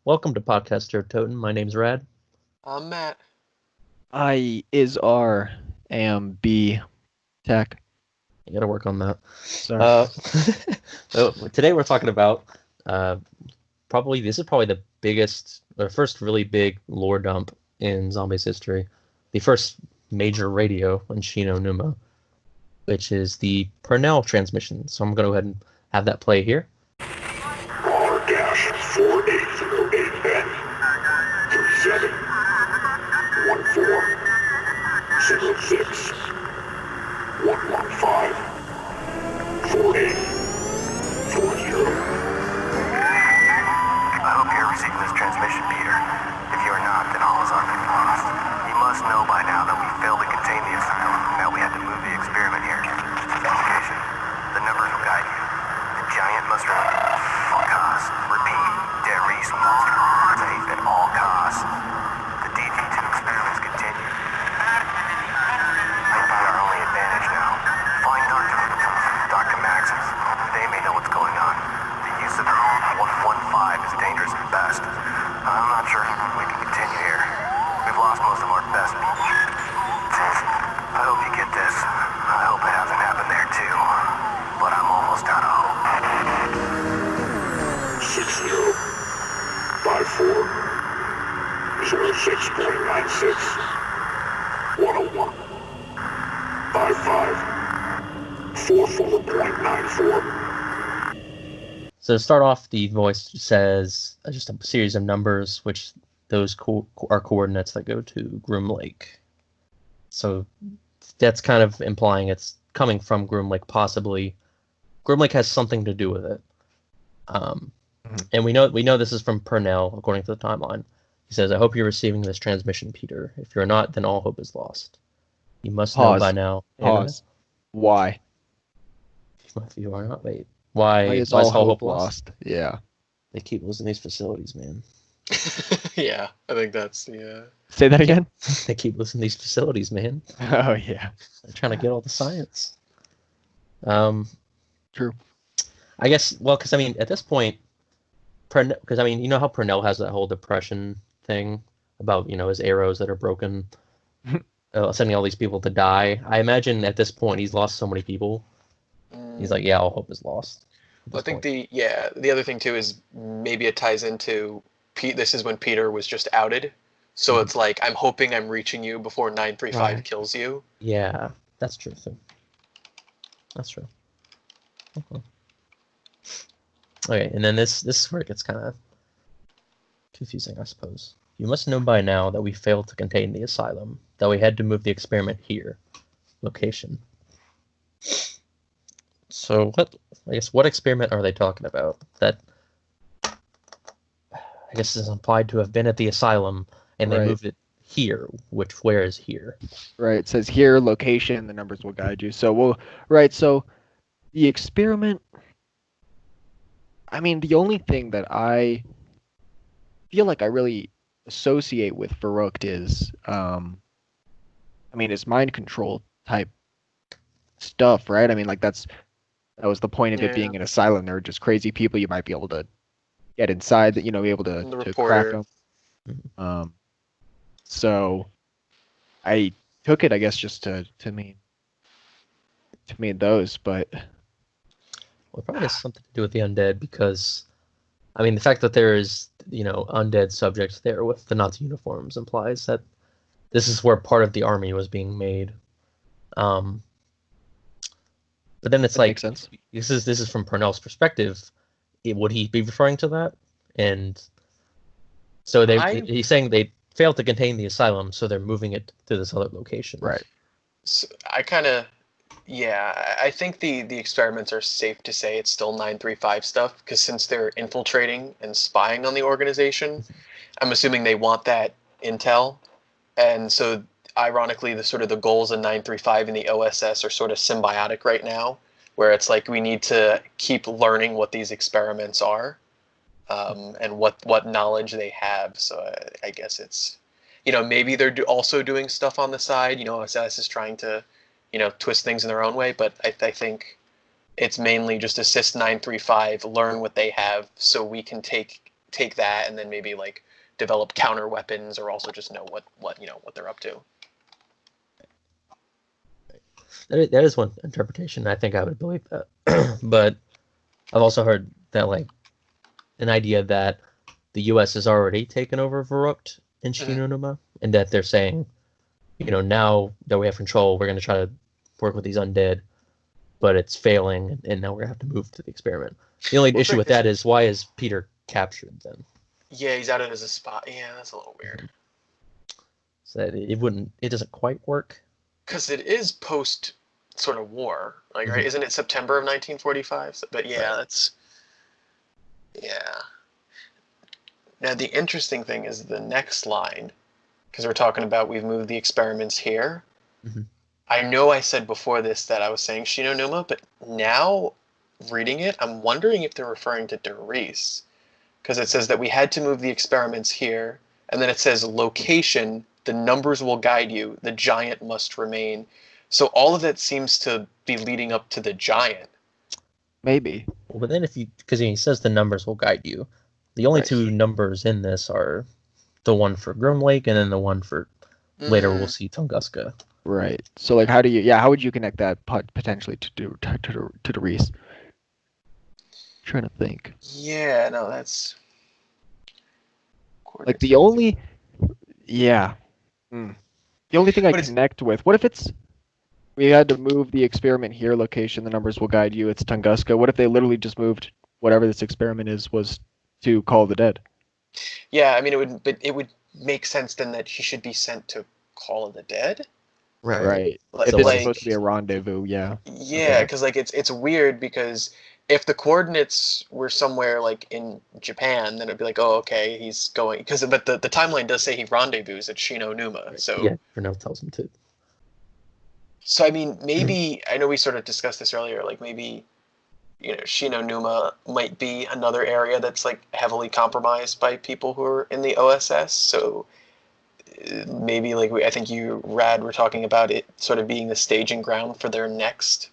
Welcome to Podcaster Toten. My name's Rad. I'm Matt. I is R am B Tech. You got to work on that. Sorry. So today we're talking about probably the biggest or first really big lore dump in Zombies history. The first major radio in Shino Numa, which is the Pernell transmission. So I'm going to go ahead and have that play here. R-4808 Ben 37 14 606 115 48 40. I hope you're receiving this transmission, Peter. If you are not, then all is utterly lost. You must know by now that we failed to contain the asylum, and that we had to move the experiment here. Location. The numbers will guide you. The giant must remain at all costs. Repeat, der Reese must remain safe at all costs. The DT2 experiments continue. Maybe our only advantage now. Find Dr. Max's. They may know what's going on. The use of 115 is dangerous at best. I'm not sure we can continue here. We've lost most of our best people. I hope you get this. I hope it hasn't happened there too. But I'm almost out of hope. 60 54 06.96 101 55 44.94. So to start off, the voice says just a series of numbers, which those are coordinates that go to Groom Lake. So that's kind of implying it's coming from Groom Lake, possibly. Groom Lake has something to do with it. And we know this is from Pernell, according to the timeline. He says, I hope you're receiving this transmission, Peter. If you're not, then all hope is lost. You must know by now. Pause. Why? If you are not, wait. Why is all all hope hope lost? Yeah. They keep losing these facilities, man. Yeah, I think that's Say that again? They keep losing these facilities, man. Oh yeah. They're trying to get all the science. True. I guess, well, because, I mean, at this point, because, I mean, you know how Pernell has that whole depression thing about, you know, his arrows that are broken, sending all these people to die. I imagine at this point he's lost so many people. He's like, yeah, all hope is lost. Well, I think the other thing too is maybe it ties into this is when Peter was just outed. So it's like, I'm hoping I'm reaching you before 935 kills you. Yeah, that's true too. That's true. Okay, and then this is where it gets kind of confusing, I suppose. You must know by now that we failed to contain the asylum, that we had to move the experiment here. Location. So what experiment are they talking about? That I guess is implied to have been at the asylum, and they moved it here. Where is here? Right. It says here, location. The numbers will guide you. So So the experiment. I mean, the only thing that I feel like I really associate with Farouk is, it's mind control type stuff, right? I mean, like that was the point of it being an asylum. There were just crazy people. You might be able to get inside, that be able to crack them. So I took it, I guess, just to mean those, but. Well, it probably has something to do with the undead, because, I mean, the fact that there is, undead subjects there with the Nazi uniforms implies that this is where part of the army was being made. But then it's that like, makes sense. This is from Pernell's perspective. Would he be referring to that? And so he's saying they failed to contain the asylum, so they're moving it to this other location. Right. So I think the experiments are safe to say it's still 935 stuff, because since they're infiltrating and spying on the organization, I'm assuming they want that intel. And so ironically, the goals of 935 and the OSS are sort of symbiotic right now, where it's like we need to keep learning what these experiments are, and what knowledge they have. So I guess it's, maybe they're also doing stuff on the side. OSS is trying to, twist things in their own way, but I think it's mainly just assist 935, learn what they have, so we can take take that and then maybe like develop counter weapons, or also just know what they're up to. That is one interpretation. I think I would believe that. But I've also heard that like an idea that the U.S. has already taken over Verrückt in Shinonuma, and that they're saying, now that we have control, we're going to try to work with these undead, but it's failing, and now we're going to have to move to the experiment. The only issue with that is, why is Peter captured then? Yeah, he's outed as a spy. Yeah, that's a little weird. So it doesn't quite work. Because it is post sort of war, like, right? Isn't it September of 1945? But yeah, right. That's, yeah. Now the interesting thing is the next line, because we're talking about we've moved the experiments here. I know I said before this that I was saying Shinonuma, but now reading it, I'm wondering if they're referring to Doris, because it says that we had to move the experiments here, and then it says location, the numbers will guide you, the giant must remain. So all of that seems to be leading up to the giant. Maybe. Well, but then because he says the numbers will guide you, the only two numbers in this are the one for Grim Lake and then the one for later we'll see Tunguska. Right. So like, how would you connect that potentially to the Reese? Trying to think. Yeah, no, that's like the only the only thing I connect with. What if we had to move the experiment here, location, the numbers will guide you, it's Tunguska. What if they literally just moved whatever this experiment was to Call of the Dead? Yeah, I mean it would make sense then that he should be sent to Call of the Dead. Right. Like, if it's supposed to be a rendezvous, yeah. Yeah, because like it's weird, because if the coordinates were somewhere like in Japan, then it'd be like, oh, okay, he's going, but the timeline does say he rendezvous at Shinonuma. Right. So yeah, Pernell tells him to. So I mean, maybe I know we sort of discussed this earlier. Like maybe, Shinonuma might be another area that's like heavily compromised by people who are in the OSS. So maybe like I think you, Rad, were talking about it sort of being the staging ground for their next,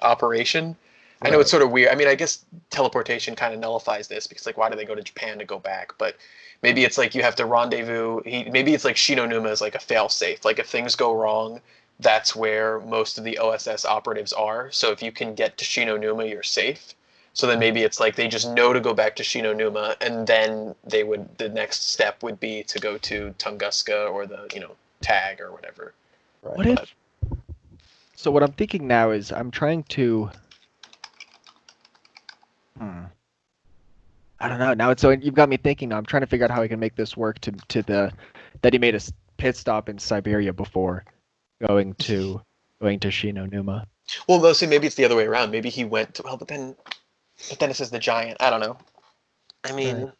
operation. I know it's sort of weird. I mean, I guess teleportation kind of nullifies this, because like, why do they go to Japan to go back? But maybe it's like you have to rendezvous. Maybe it's like Shinonuma is like a fail-safe. Like if things go wrong, that's where most of the OSS operatives are. So if you can get to Shinonuma, you're safe. So then maybe it's like they just know to go back to Shinonuma, and then the next step would be to go to Tunguska or the Tag or whatever. Right. So what I'm thinking now is I'm trying to. I don't know. Now you've got me thinking. Now I'm trying to figure out how I can make this work to that he made a pit stop in Siberia before going to Shinonuma. Well, they'll say maybe it's the other way around. Maybe he went to, but then it says the giant. I don't know. I mean,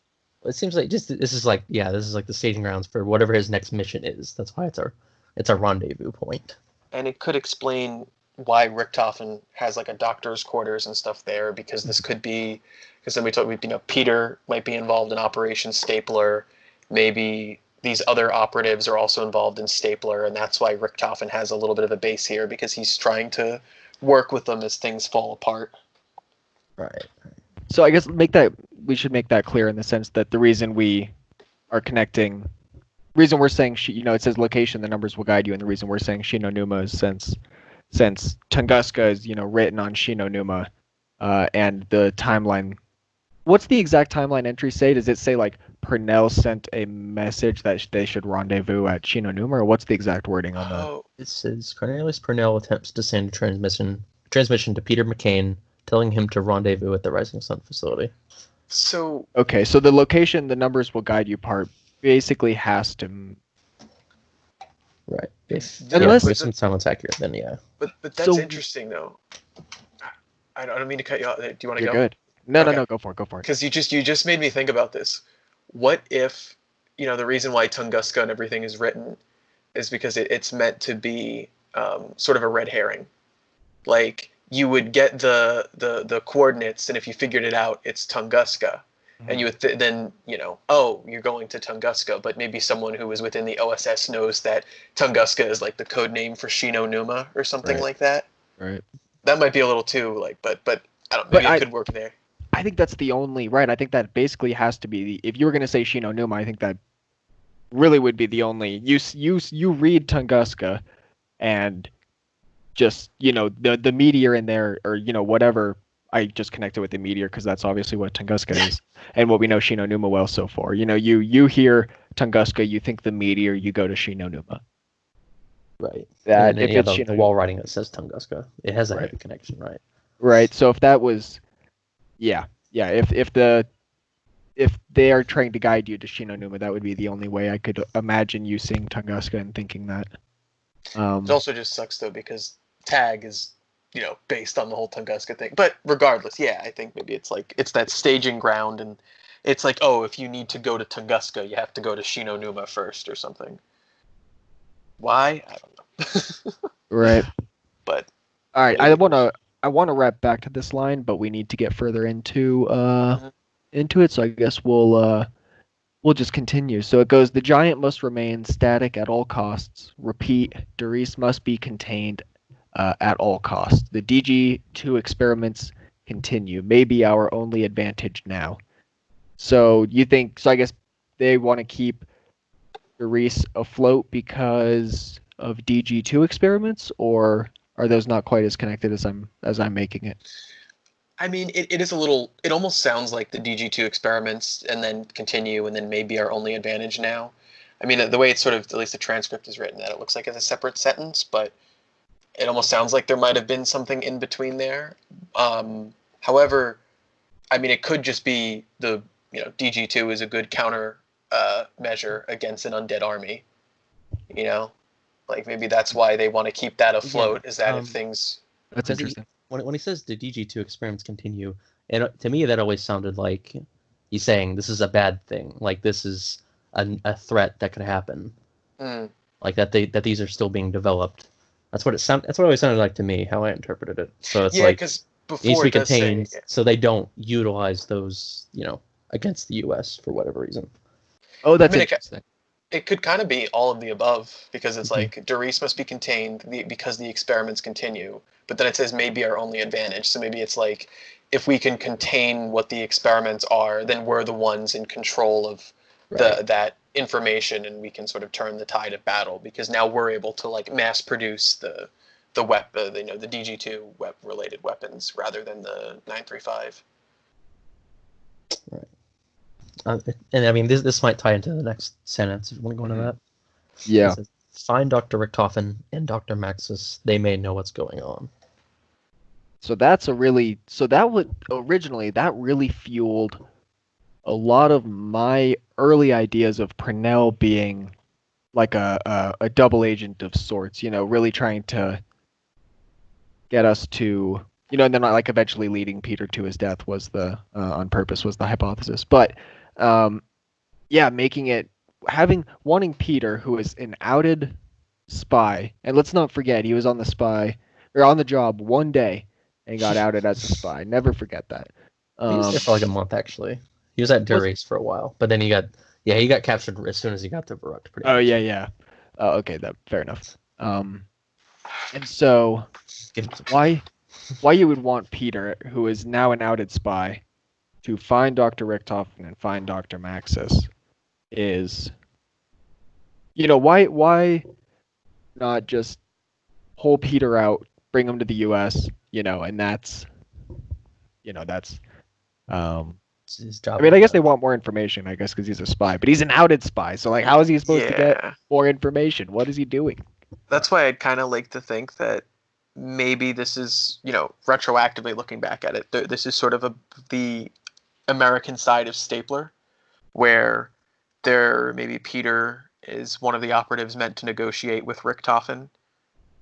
it seems like this is like the staging grounds for whatever his next mission is. That's why it's our rendezvous point. And it could explain why Richthofen has like a doctor's quarters and stuff there, because this could be, because then we talked, Peter might be involved in Operation Stapler. Maybe these other operatives are also involved in Stapler, and that's why Richthofen has a little bit of a base here, because he's trying to work with them as things fall apart. Right. So I guess we should make that clear in the sense that the reason we are connecting, reason we're saying it says location, the numbers will guide you, and the reason we're saying Shinonuma is since Tunguska is written on Shinonuma, and the timeline. What's the exact timeline entry say? Does it say like Pernell sent a message that they should rendezvous at Shinonuma, or what's the exact wording on that? It says Cornelius Pernell attempts to send a transmission to Peter McCain, telling him to rendezvous at the Rising Sun facility. So okay, so the location, the numbers will guide you part basically has to. Right. If some someone's accurate, then yeah. But that's interesting though. I don't mean to cut you off. Do you want to go? You're good. No, go for it. Because you just made me think about this. What if, the reason why Tunguska and everything is written is because it's meant to be sort of a red herring. Like you would get the coordinates, and if you figured it out, it's Tunguska. And you would then, you're going to Tunguska, but maybe someone who is within the OSS knows that Tunguska is like the code name for Shinonuma or something like that. Right. That might be a little too but I don't know. Maybe it could work there. I think that's the only right. I think that basically has to be if you were going to say Shino Numa, I think that really would be the only you read Tunguska and just the meteor in there or whatever. I just connected with the meteor because that's obviously what Tunguska is and what we know Shino Numa well so far. You hear Tunguska, you think the meteor, you go to Shino Numa. Right. That and then, if it's the wall writing that says Tunguska, it has a Right. heavy connection, right? Right. So if that was, yeah. If they are trying to guide you to Shino Numa, that would be the only way I could imagine you seeing Tunguska and thinking that. It also just sucks though because Tag is based on the whole Tunguska thing. But regardless, yeah, I think maybe it's like it's that staging ground, and it's like, oh, if you need to go to Tunguska, you have to go to Shino Numa first or something. Why? I don't know. Right. But all right, I want to wrap back to this line, but we need to get further into it. So I guess we'll just continue. So it goes: the giant must remain static at all costs. Repeat: Doris must be contained at all costs. The DG2 experiments continue. Maybe our only advantage now. So you think? So I guess they want to keep Doris afloat because of DG2 experiments, or are those not quite as connected as I'm making it? I mean, it is a little. It almost sounds like the DG2 experiments, and then continue, and then maybe our only advantage now. I mean, the way it's sort of, at least the transcript is written, that it looks like it's a separate sentence, but it almost sounds like there might have been something in between there. However, I mean, it could just be the DG2 is a good counter measure against an undead army. Like maybe that's why they want to keep that afloat. Is that if things? That's interesting. When he says the DG2 experiments continue, and to me that always sounded like he's saying this is a bad thing, like this is a threat that could happen, like that these are still being developed. That's what it always sounded like to me, how I interpreted it. So it's like because it needs to be before it does say, contained, so they don't utilize those, against the U.S. for whatever reason. Oh, that's I mean, interesting. It could kind of be all of the above, because it's like Doris must be contained because the experiments continue. But then it says maybe our only advantage. So maybe it's like if we can contain what the experiments are, then we're the ones in control of that information, and we can sort of turn the tide of battle because now we're able to like mass produce the weapon, the DG2 related weapons rather than the 935. Right. And I mean, this might tie into the next sentence if you want to go into that. Yeah. Says, find Dr. Richtofen and Dr. Maxis. They may know what's going on. So that really fueled a lot of my early ideas of Pernell being like a double agent of sorts, really trying to get us to, and then like eventually leading Peter to his death was on purpose was the hypothesis. But making it, wanting Peter, who is an outed spy, and let's not forget he was on the job one day and got outed as a spy. Never forget that. He was there for like a month, actually. He was at Doris for a while, but then he got captured as soon as he got to Verrückt. Oh, yeah. Okay, fair enough. And so why you would want Peter, who is now an outed spy, to find Dr. Richtofen and find Dr. Maxis is, why not just pull Peter out, bring him to the U.S., and that's his job. I mean, I guess they want more information, I guess, because he's a spy, but he's an outed spy. So, like, how is he supposed to get more information? What is he doing? That's why I'd kind of like to think that maybe this is, retroactively looking back at it, this is sort of the American side of Stapler, where maybe Peter is one of the operatives meant to negotiate with Richtofen,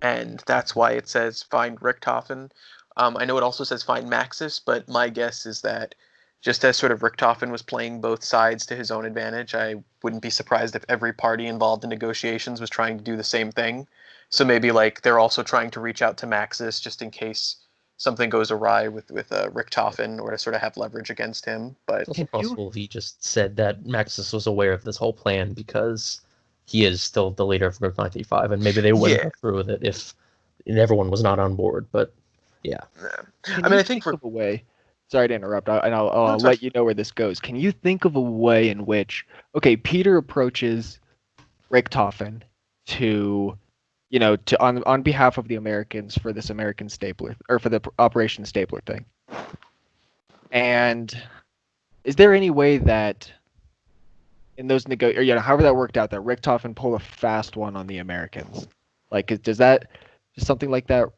and that's why it says find Richtofen. I know it also says find Maxis, but my guess is that just as sort of Richtofen was playing both sides to his own advantage, I wouldn't be surprised if every party involved in negotiations was trying to do the same thing. So maybe like they're also trying to reach out to Maxis just in case something goes awry with Richtofen, or to sort of have leverage against him. But it's also possible he just said that Maxis was aware of this whole plan because he is still the leader of Group 935, and maybe they wouldn't go through with it if everyone was not on board. But yeah. I mean, I think of a way. sorry to interrupt, and I'll let you know where this goes. Can you think of a way in which, okay, Peter approaches Richtofen to, on behalf of the Americans for this American stapler, or for the Operation Stapler thing. And is there any way that in those however that worked out, that Richtofen pull a fast one on the Americans? Like, does something like that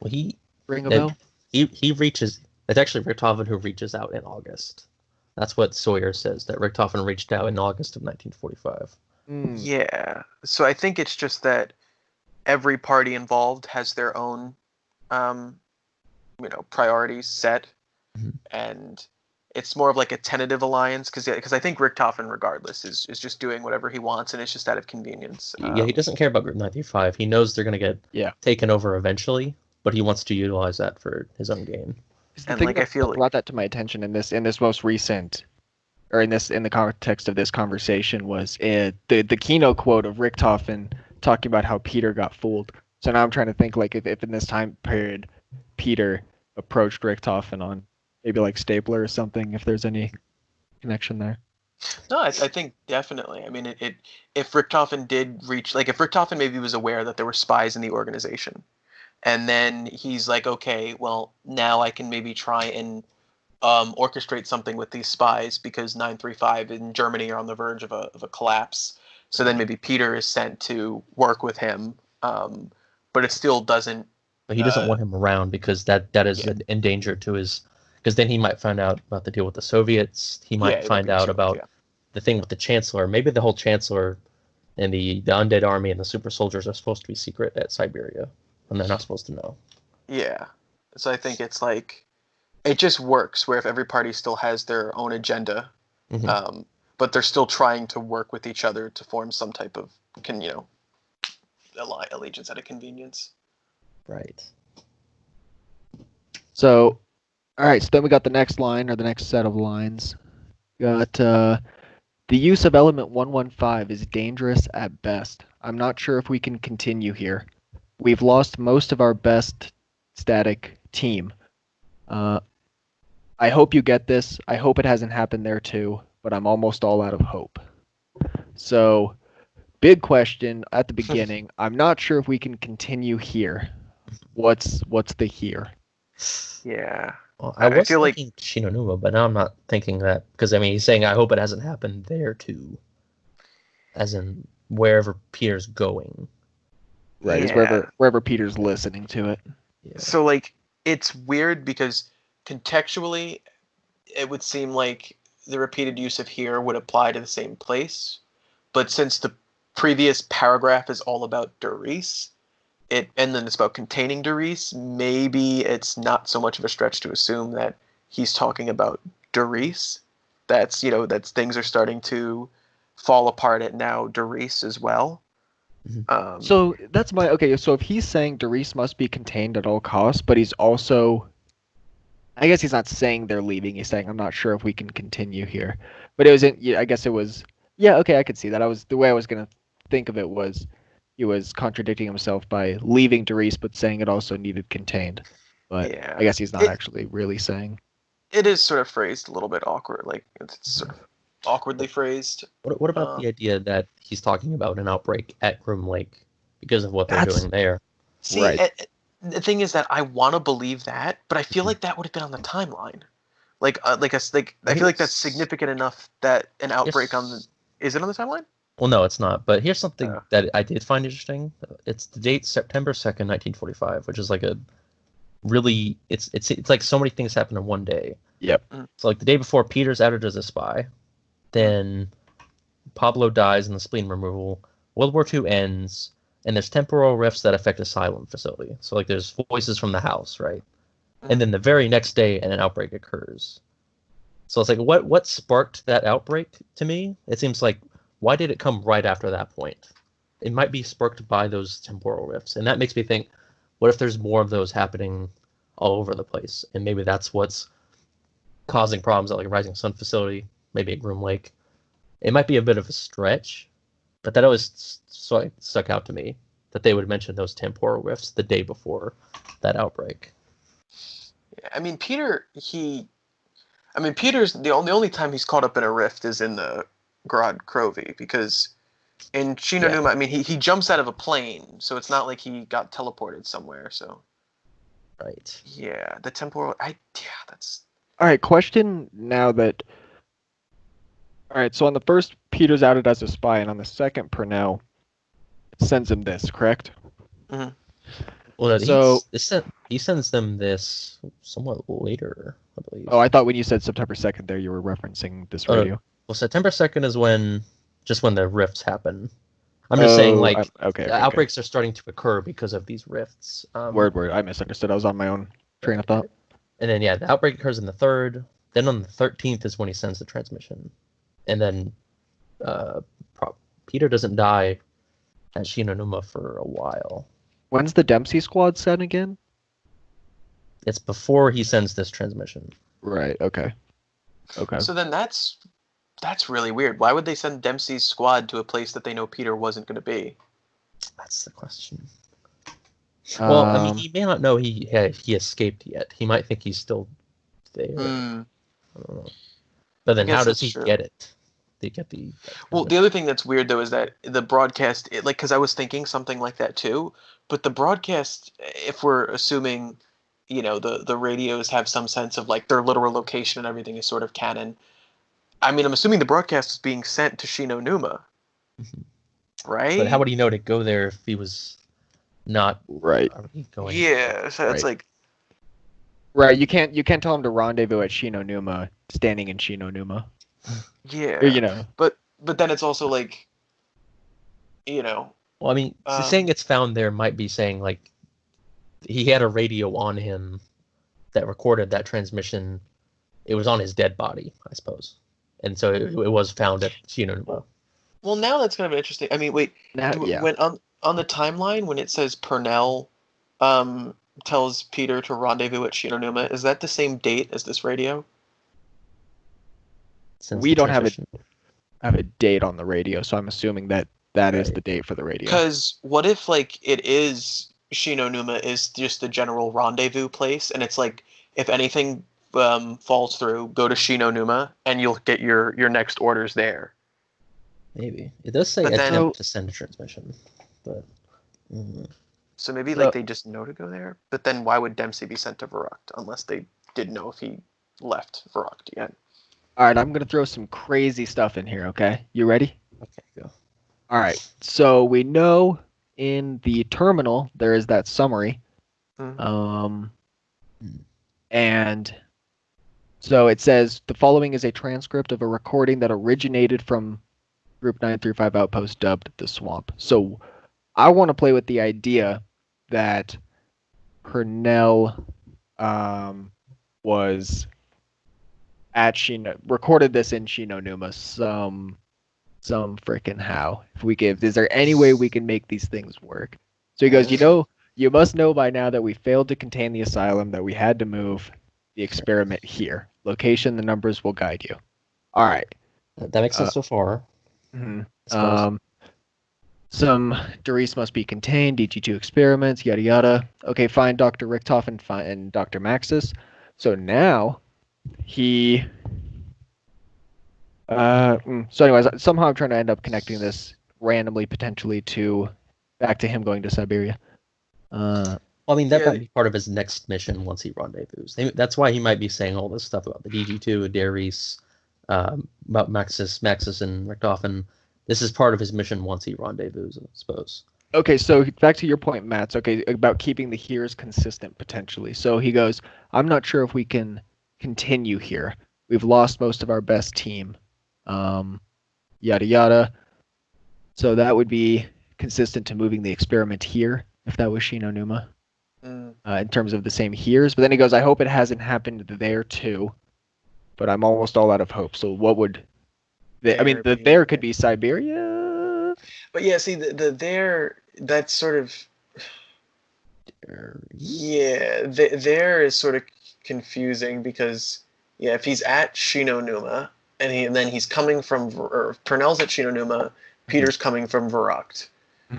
ring a bell? He reaches. It's actually Richtofen who reaches out in August. That's what Sawyer says, that Richtofen reached out in August of 1945. Yeah. So I think it's just that every party involved has their own, priorities set, and it's more of like a tentative alliance because I think Richtofen, regardless, is just doing whatever he wants, and it's just out of convenience. He doesn't care about Group 95. He knows they're going to get taken over eventually, but he wants to utilize that for his own gain. And I feel brought that to my attention in this most recent, or in the context of this conversation, was the keynote quote of Richtofen talking about how Peter got fooled. So now I'm trying to think, like, if in this time period Peter approached Richtofen on maybe like Stapler or something, if there's any connection there. No, I think definitely. I mean, if Richtofen did reach, like, if Richtofen maybe was aware that there were spies in the organization, and then he's like, okay, well, now I can maybe try and orchestrate something with these spies because 935 in Germany are on the verge of a collapse. So then maybe Peter is sent to work with him, but it still doesn't. But he doesn't want him around because that is in danger to his. Because then he might find out about the deal with the Soviets. He might find out about the thing with the Chancellor. Maybe the whole Chancellor and the Undead Army and the super soldiers are supposed to be secret at Siberia, and they're not supposed to know. Yeah. So I think it's like, it just works where if every party still has their own agenda, but they're still trying to work with each other to form some type of, allegiance out of convenience. Right. So, all right. So then we got the next line, or the next set of lines. We got the use of element 115 is dangerous at best. I'm not sure if we can continue here. We've lost most of our best static team. I hope you get this. I hope it hasn't happened there too, but I'm almost all out of hope. So, big question at the beginning. I'm not sure if we can continue here. What's the here? Yeah. Well, I was thinking Shinonuma, but now I'm not thinking that, because I mean he's saying I hope it hasn't happened there too, as in wherever Peter's going. Right, is wherever Peter's listening to it. Yeah. So like it's weird because contextually it would seem like the repeated use of here would apply to the same place, but since the previous paragraph is all about Doris, and then it's about containing Doris, maybe it's not so much of a stretch to assume that he's talking about Doris. That's things are starting to fall apart at now Doris as well. So that's so if he's saying Doris must be contained at all costs, but he's also, I guess he's not saying they're leaving, he's saying I'm not sure if we can continue here. But it wasn't, I guess it was, okay, I could see that. The way I was going to think of it was, he was contradicting himself by leaving Doris, but saying it also needed contained. But I guess he's not actually really saying. It is sort of phrased a little bit awkward, like it's sort of awkwardly phrased. What about the idea that he's talking about an outbreak at Groom Lake because of what they're doing there? See, right. The thing is that I want to believe that, but I feel like that would have been on the timeline. I feel like that's significant enough that an outbreak is it on the timeline? Well, no, it's not. But here's something that I did find interesting. It's the date September 2nd, 1945, which is like a really it's like so many things happen in one day. Yep. So like the day before, Peter's outed as a spy. Then Pablo dies in the spleen removal. World War II ends, and there's temporal rifts that affect asylum facility. So like there's voices from the house, right? And then the very next day, an outbreak occurs. So it's like what sparked that outbreak to me? It seems like, why did it come right after that point? It might be sparked by those temporal rifts. And that makes me think, what if there's more of those happening all over the place? And maybe that's what's causing problems at like a Rising Sun facility, maybe at Groom Lake. It might be a bit of a stretch, but that always stuck out to me, that they would mention those temporal rifts the day before that outbreak. I mean, Peter, he I mean, Peter's the only time he's caught up in a rift is in the Grod Krovi, because in Shinonuma, I mean, he jumps out of a plane, so it's not like he got teleported somewhere. So, Right. yeah, the temporal. That's. All right, question now that. All right, so on the first, Peter's outed as a spy, and on the second, Purnell sends him this, correct? Mm-hmm. Well, So he sends them this somewhat later, I believe. Oh, I thought when you said September 2nd there, you were referencing this radio. Well, September 2nd is when the rifts happen. I'm just saying, like, okay, outbreaks are starting to occur because of these rifts. Word. I misunderstood. I was on my own train of thought. And then, the outbreak occurs in the 3rd. Then on the 13th is when he sends the transmission. And then Peter doesn't die at Shinonuma for a while. When's the Dempsey squad sent again? It's before he sends this transmission. Right, okay. So then that's really weird. Why would they send Dempsey's squad to a place that they know Peter wasn't going to be? That's the question. Well, I mean, he may not know he escaped yet. He might think he's still there. I don't know. But then how does he get it? They get the... Well, the other thing that's weird, though, is that the broadcast, because I was thinking something like that, too. But the broadcast, if we're assuming, the radios have some sense of, like, their literal location and everything is sort of canon. I mean, I'm assuming the broadcast is being sent to Shinonuma. Right? But how would he know to go there if he was not right going? Yeah, so it's like... Right, you can't tell him to rendezvous at Shinonuma, standing in Shinonuma. Yeah. Or, But then it's also like, Well, I mean, saying it's found there might be saying, like, he had a radio on him that recorded that transmission. It was on his dead body, I suppose. And so it was found at Shinonuma. Well, now that's kind of interesting. I mean, wait. When on the timeline, when it says Purnell tells Peter to rendezvous at Shinonuma, is that the same date as this radio? We don't have a date on the radio, so I'm assuming that is the date for the radio. Because what if, like, it is Shinonuma is just the general rendezvous place, and it's like, if anything falls through, go to Shinonuma, and you'll get your next orders there. Maybe. It does say attempt to send a transmission, but... So maybe, like, they just know to go there? But then why would Dempsey be sent to Verrucht, unless they did know if he left Verrucht yet? All right, I'm going to throw some crazy stuff in here, okay? You ready? Okay, go. All right, so we know in the terminal there is that summary. And so it says, the following is a transcript of a recording that originated from Group 935 Outpost dubbed The Swamp. So I want to play with the idea that Purnell was... recorded this in Shinonuma some freaking how. Is there any way we can make these things work? So he goes, you must know by now that we failed to contain the asylum, that we had to move the experiment here. Location, the numbers will guide you. All right. That makes sense so far. Some Doris must be contained, DG2 experiments, yada yada. Okay, find Dr. Richthoff and Dr. Maxis. So now he so anyways, somehow I'm trying to end up connecting this randomly potentially back to him going to Siberia. Well, I mean, that might be part of his next mission once he rendezvous. That's why he might be saying all this stuff about the DG2, Darius, about Maxis and Richthoff, and this is part of his mission once he rendezvous, I suppose. Okay, so back to your point, Matt, about keeping the here's consistent potentially. So he goes, I'm not sure if we can continue here. We've lost most of our best team. Yada yada. So that would be consistent to moving the experiment here, if that was Shinonuma. In terms of the same here's. But then he goes, I hope it hasn't happened there too. But I'm almost all out of hope. So what would... the there could be Siberia? But yeah, see, the there, that's sort of... Yeah, there is sort of confusing because, if he's at Shinonuma, and then he's coming from... Purnell's at Shinonuma, Peter's coming from Verrucht.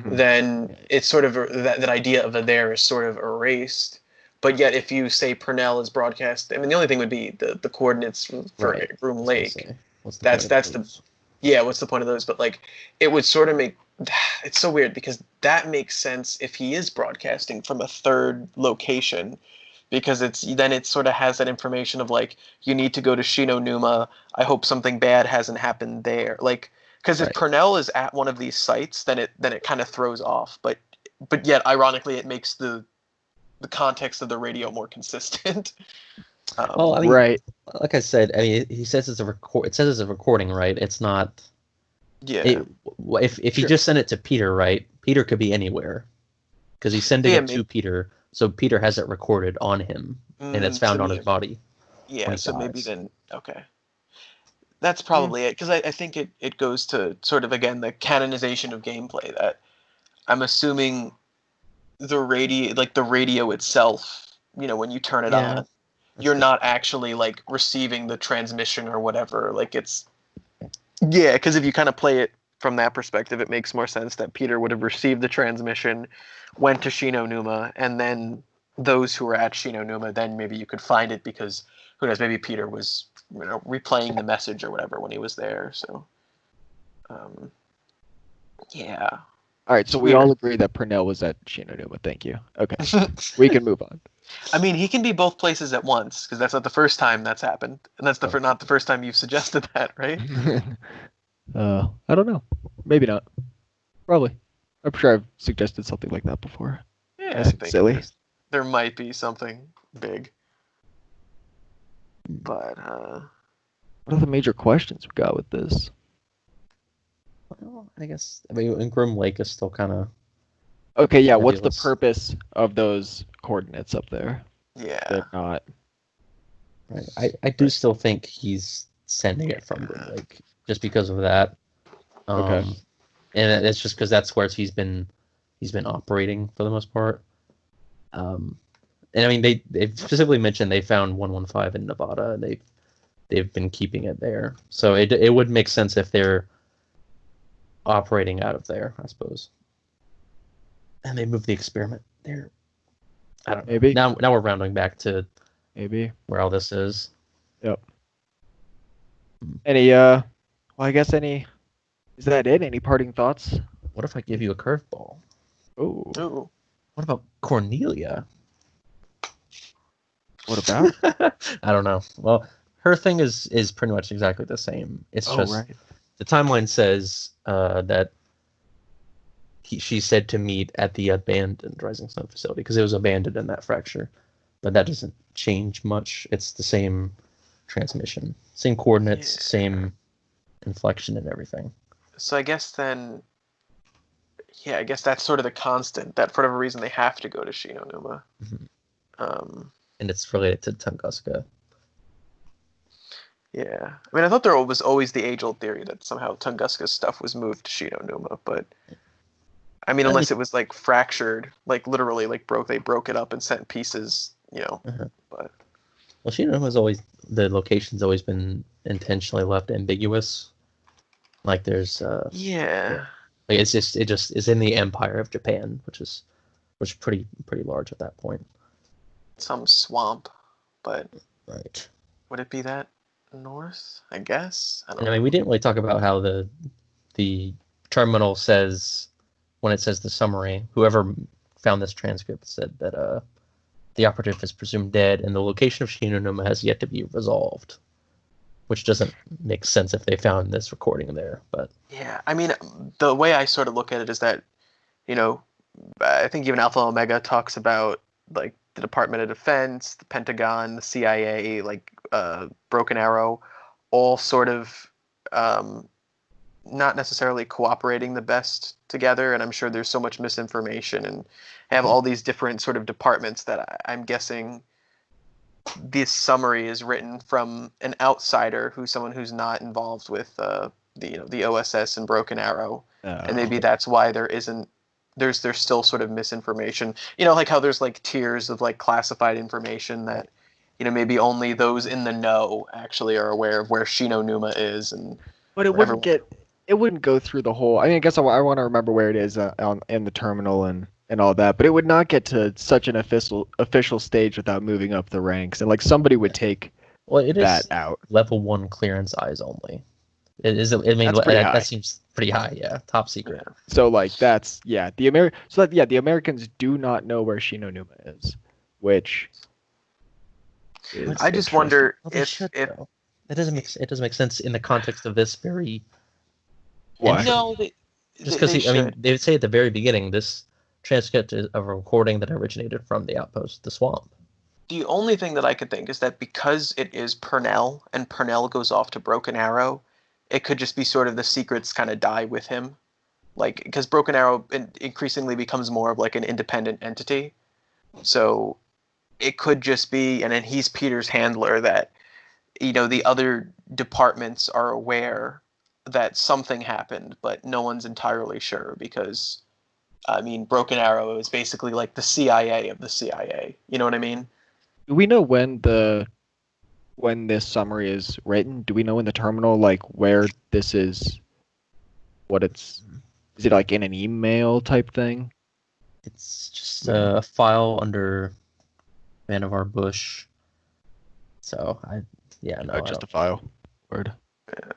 Then it's sort of that idea of a there is sort of erased. But yet, if you say Purnell is broadcast, I mean, the only thing would be the coordinates for Right. Groom Lake. What's the That's point of the those? yeah. What's the point of those? But like, it would sort of make it's so weird because that makes sense if he is broadcasting from a third location, because it sort of has that information of like you need to go to Shinonuma. I hope something bad hasn't happened there. Like, because if Right. Purnell is at one of these sites, then it kind of throws off. But yet, ironically, it makes the context of the radio more consistent. Well, I mean, Right. like I said, I mean, he says it's a record. It says it's a recording, right? It's not. Yeah. If he Sure. just sent it to Peter, right? Peter could be anywhere, because he's sending Yeah, it to Peter, so Peter has it recorded on him, and it's found on his body. Yeah, when he so maybe dies. then okay. That's probably it, because I think it goes to sort of again the canonization of gameplay that I'm assuming the radio itself, when you turn it Yeah, on, you're not actually like receiving the transmission or whatever. Like it's yeah, because if you kind of play it from that perspective, it makes more sense that Peter would have received the transmission, went to Shinonuma, and then those who were at Shinonuma, then maybe you could find it because who knows, maybe Peter was replaying the message or whatever when he was there. So, yeah. All right, so we all agree that Purnell was at Shinonuma. Thank you. Okay, we can move on. I mean, he can be both places at once because that's not the first time that's happened, and that's not the first time you've suggested that, right? I don't know. Maybe not. Probably. I'm sure I've suggested something like that before. Yeah, Nice and silly. there might be something big, but What are the major questions we got with this? Well, I mean, and Grim Lake is still kind of. Okay, yeah. What's the nebulous. purpose of those coordinates up there? yeah. They're not. Right. I do still think he's sending it from Grim Lake just because of that. Okay. And it's just because that's where he's been operating for the most part. And I mean, they specifically mentioned they found 115 in Nevada, and they've been keeping it there. So it would make sense if they're operating out of there, I suppose. And they moved the experiment there. I don't know. Maybe. Now we're rounding back to Maybe. where all this is. Yep. Any well, I guess is that it? Any parting thoughts? What if I give you a curveball? Oh. Ooh. What about Cornelia? What about? I don't know. Well, her thing is pretty much exactly the same. It's just right. the timeline says that she said to meet at the abandoned Rising Sun facility because it was abandoned in that fracture. But that doesn't change much. It's the same transmission, same coordinates, Yeah. same inflection and everything. So I guess then, I guess that's sort of the constant. That for whatever reason they have to go to Shinonuma. Mhm. And it's related to Tunguska. Yeah. I mean, I thought there was always the age-old theory that somehow Tunguska's stuff was moved to Shinonuma, but I mean, unless it was like fractured, like literally, like they broke it up and sent pieces, Uh-huh. But Well, Shinonuma the location's always been intentionally left ambiguous. Like there's yeah. like it just is in the Empire of Japan, which is pretty large at that point. Some swamp, but Right. would it be that north? I guess. I don't And I know. mean, we didn't really talk about how the terminal says when it says the summary. Whoever found this transcript said that the operative is presumed dead, and the location of Shinonuma has yet to be resolved, which doesn't make sense if they found this recording there. But Yeah, I mean, the way I sort of look at it is that, I think even Alpha Omega talks about like the Department of Defense, the Pentagon, the CIA, like Broken Arrow, all sort of not necessarily cooperating the best together. And I'm sure there's so much misinformation and have all these different sort of departments that I'm guessing this summary is written from an outsider someone who's not involved with the OSS and Broken Arrow, and maybe that's why there's still sort of misinformation. Like how there's like tiers of like classified information that maybe only those in the know actually are aware of where Shinonuma is, But it wouldn't go through the whole. I mean, I guess I want to remember where it is in the terminal, and and all that, but it would not get to such an official stage without moving up the ranks, and like somebody would take Well, it that is out. level 1 clearance eyes only. It is. I mean, That's pretty high. that seems pretty high. Yeah, top secret. Yeah. So like that's the Americans do not know where Shinonuma is, which is I just wonder Well, they if should, though. It doesn't make sense in the context of this very. Why? No, Just because I mean, they would say at the very beginning, this transcript is of a recording that originated from the outpost, the swamp. The only thing that I could think is that because it is Pernell and Pernell goes off to Broken Arrow, it could just be sort of the secrets kind of die with him. Like, because Broken Arrow increasingly becomes more of like an independent entity. So it could just be, and then he's Peter's handler, that, you know, the other departments are aware that something happened, but no one's entirely sure because, I mean, Broken Arrow is basically like the CIA of the CIA. You know what I mean? Do we know when this summary is written? Do we know in the terminal like where this is? What it's? Is it like in an email type thing? It's just a file under Vannevar Bush. So Just a file. Word. Yeah.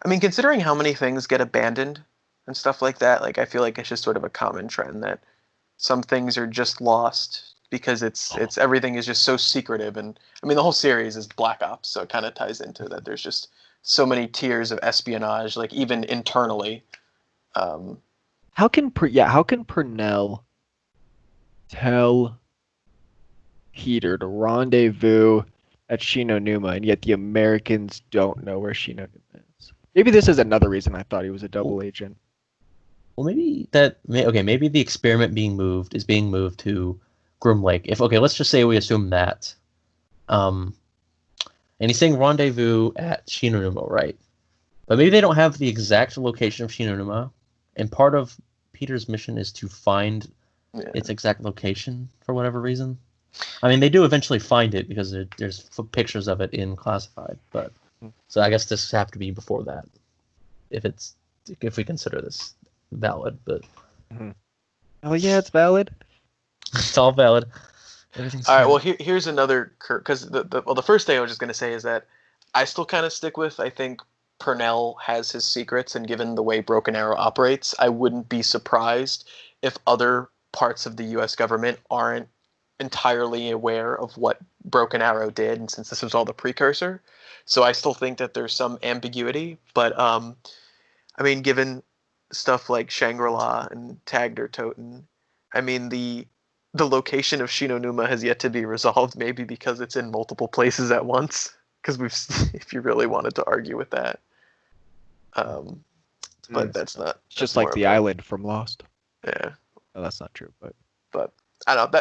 I mean, considering how many things get abandoned and stuff like that, like I feel like it's just sort of a common trend that some things are just lost because it's everything is just so secretive. And I mean, the whole series is Black Ops, so it kind of ties into that. There's just so many tiers of espionage, like even internally. How can Pernell tell Peter to rendezvous at Shinonuma, and yet the Americans don't know where Shinonuma is? Maybe this is another reason I thought he was a double agent. Well, maybe maybe the experiment being moved to Groom Lake. Let's just say we assume that. And he's saying rendezvous at Shinonuma, right? But maybe they don't have the exact location of Shinonuma, and part of Peter's mission is to find its exact location for whatever reason. I mean, they do eventually find it because there's pictures of it in classified, but so I guess this have to be before that, if we consider this valid. But oh yeah, it's valid. It's all valid. Everything's all right. valid. Well, here's another, because the first thing I was just going to say is that I still kind of stick with, I think Pernell has his secrets, and given the way Broken Arrow operates, I wouldn't be surprised if other parts of the U.S. government aren't entirely aware of what Broken Arrow did, and since this was all the precursor, so I still think that there's some ambiguity. But I mean, given stuff like Shangri-La and Tagged or Toten, I mean the location of Shinonuma has yet to be resolved, maybe because it's in multiple places at once, because if you really wanted to argue with that. But that's not. It's just like the island from Lost. Yeah. No, that's not true, but I don't know,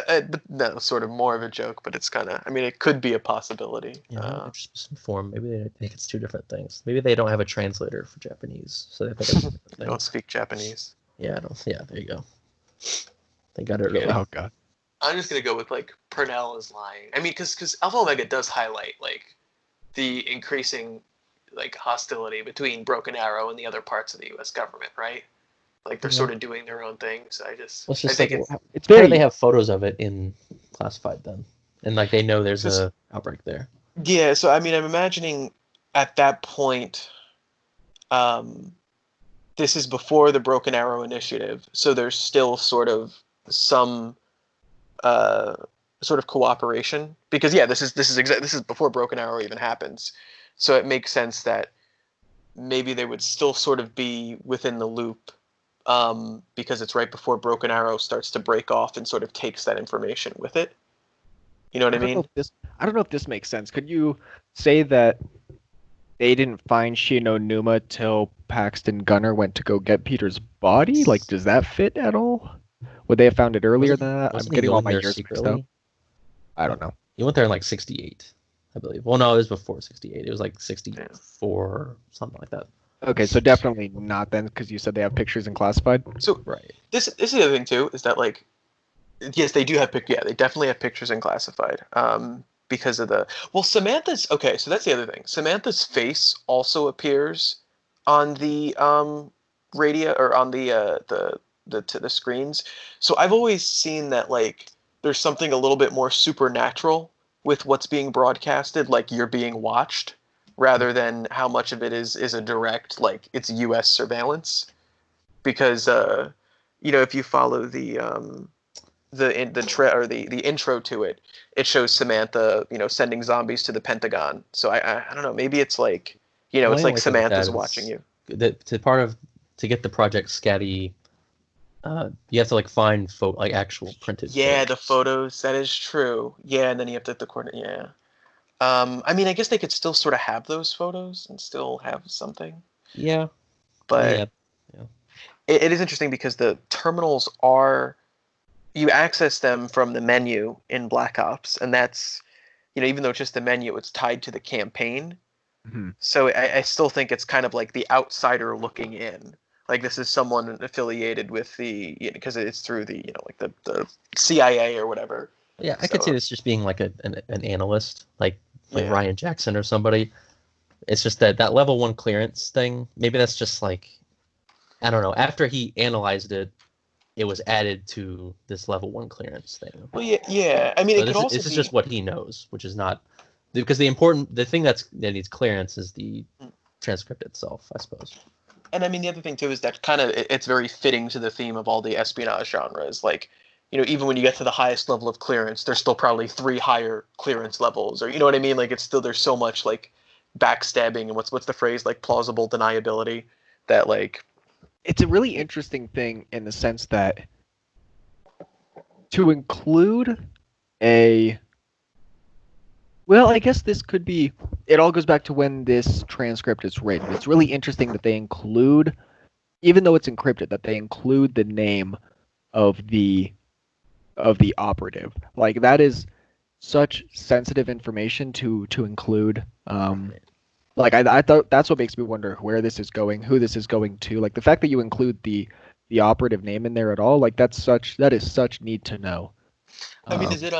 that was sort of more of a joke, but it's kind of, I mean, it could be a possibility. Yeah, just misinformed. Maybe they think it's two different things. Maybe they don't have a translator for Japanese, so they think it's different They don't speak Japanese. Yeah, I don't. Yeah, there you go. They got it early. Oh god. I'm just gonna go with like Pernell is lying. I mean, because Alpha Omega does highlight like the increasing like hostility between Broken Arrow and the other parts of the U.S. government, right? Like they're sort of doing their own things. I think it's better they have photos of it in classified then, and like they know there's a outbreak there. Yeah, so I mean, I'm imagining at that point, this is before the Broken Arrow initiative, so there's still sort of some sort of cooperation, because this is before Broken Arrow even happens, so it makes sense that maybe they would still sort of be within the loop. Because it's right before Broken Arrow starts to break off and sort of takes that information with it. You know what I mean? I don't know if this makes sense. Could you say that they didn't find Shinonuma till Paxton Gunner went to go get Peter's body? Like, does that fit at all? Would they have found it earlier than that? I'm getting all my years mixed up. I don't know. He went there in like 68, I believe. Well, no, it was before 68. It was like 64, something like that. Okay, so definitely not then, because you said they have pictures in classified. So right, this is the other thing too, is that like, yes, they do have they definitely have pictures in classified. Because of Samantha's okay. So that's the other thing. Samantha's face also appears on the radio, or on the to the screens. So I've always seen that like there's something a little bit more supernatural with what's being broadcasted, like you're being watched, rather than how much of it is a direct, like it's U.S. surveillance. Because if you follow the intro to it, it shows Samantha, sending zombies to the Pentagon. So I don't know, maybe it's like, it's like Samantha's watching you. To get the Project Scatty, you have to like find actual printed. Yeah, the photos. That is true. Yeah, and then you have to hit the coordinate. Yeah. I mean, I guess they could still sort of have those photos and still have something. Yeah. But yeah. It is interesting because the terminals you access them from the menu in Black Ops, and that's, even though it's just the menu, it's tied to the campaign. Mm-hmm. So I still think it's kind of like the outsider looking in. Like this is someone affiliated with because it's through the, like the CIA or whatever. Yeah, I could see this just being like an analyst, like Ryan Jackson or somebody. It's just that level 1 clearance thing. Maybe that's just like, I don't know. After he analyzed it, it was added to this level 1 clearance thing. Well, yeah. I mean, so it could also this is just what he knows, which is not, because the thing that needs clearance is the transcript itself, I suppose. And I mean, the other thing too is that kind of it's very fitting to the theme of all the espionage genres. Like, even when you get to the highest level of clearance, there's still probably 3 higher clearance levels, or you know what I mean? Like, it's still, there's so much like backstabbing and what's the phrase, like plausible deniability, that like. It's a really interesting thing in the sense that to include well, I guess this could be, it all goes back to when this transcript is written. It's really interesting that they include, even though it's encrypted, that they include the name of the operative. Like, that is such sensitive information to include. Like, I thought that's what makes me wonder where this is going, who this is going to. Like, the fact that you include the operative name in there at all, like, that is such need to know. I mean, is it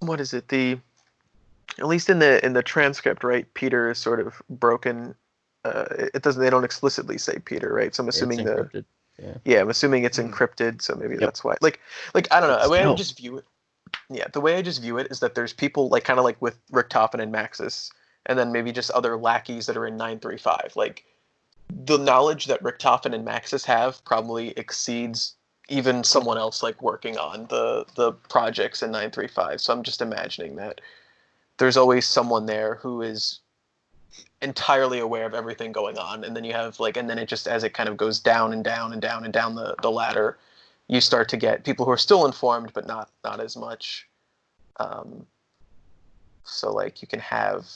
what is it? At least in the transcript, right? Peter is sort of broken. They don't explicitly say Peter, right? So I'm assuming it's encrypted. Yeah, I'm assuming it's encrypted, so maybe that's why. Like I don't know. The way I just view it. Yeah, the way I just view it is that there's people like kind of like with Richtofen and Maxis, and then maybe just other lackeys that are in 935. Like, the knowledge that Richtofen and Maxis have probably exceeds even someone else like working on the projects in 935. So I'm just imagining that there's always someone there who is entirely aware of everything going on, and then you have like, and then it just, as it kind of goes down and down and down and down the ladder, you start to get people who are still informed but not as much. So like you can have,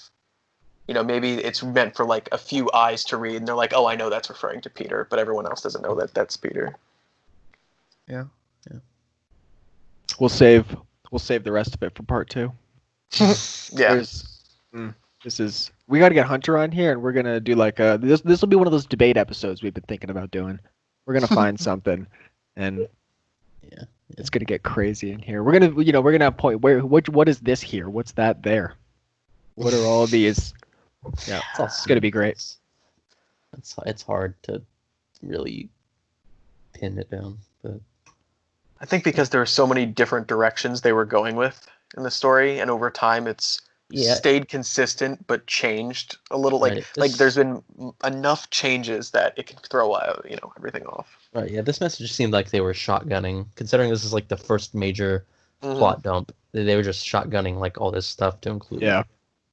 maybe it's meant for like a few eyes to read, and they're like, oh, I know that's referring to Peter, but everyone else doesn't know that that's Peter. Yeah. We'll save the rest of it for part 2. Yeah. We got to get Hunter on here, and we're gonna do like this will be one of those debate episodes we've been thinking about doing. We're gonna find something, and it's gonna get crazy in here. We're gonna have point what is this here? What's that there? What are all these? Yeah, it's gonna be great. It's hard to really pin it down, but I think because there are so many different directions they were going with in the story, and over time it's stayed consistent but changed a little. Like there's been enough changes that it can throw everything off. Right. Yeah. This message seemed like they were shotgunning, considering this is like the first major plot dump. They were just shotgunning like all this stuff to include. Yeah.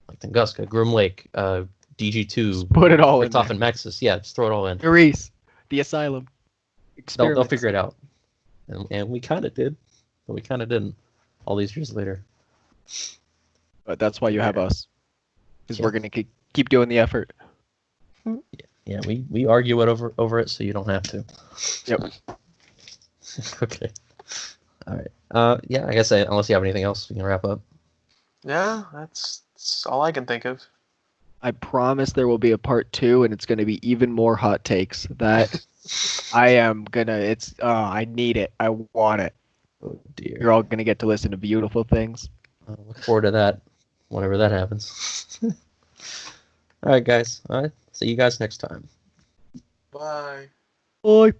Like Tunguska, Groom Lake, DG2. Just put it all in. Richtofen, Maxis. Yeah. Just throw it all in. Maurice, the asylum. They'll figure it out. And we kind of did, but we kind of didn't. All these years later. But that's why you have us, because we're gonna keep doing the effort. Yeah, we argue it over it, so you don't have to. Yep. Okay. All right. Yeah, I guess unless you have anything else, we can wrap up. Yeah, that's all I can think of. I promise there will be a part 2, and it's gonna be even more hot takes. That I am gonna. I need it. I want it. Oh dear. You're all gonna get to listen to beautiful things. I look forward to that. Whenever that happens. All right, guys. All right. See you guys next time. Bye. Bye.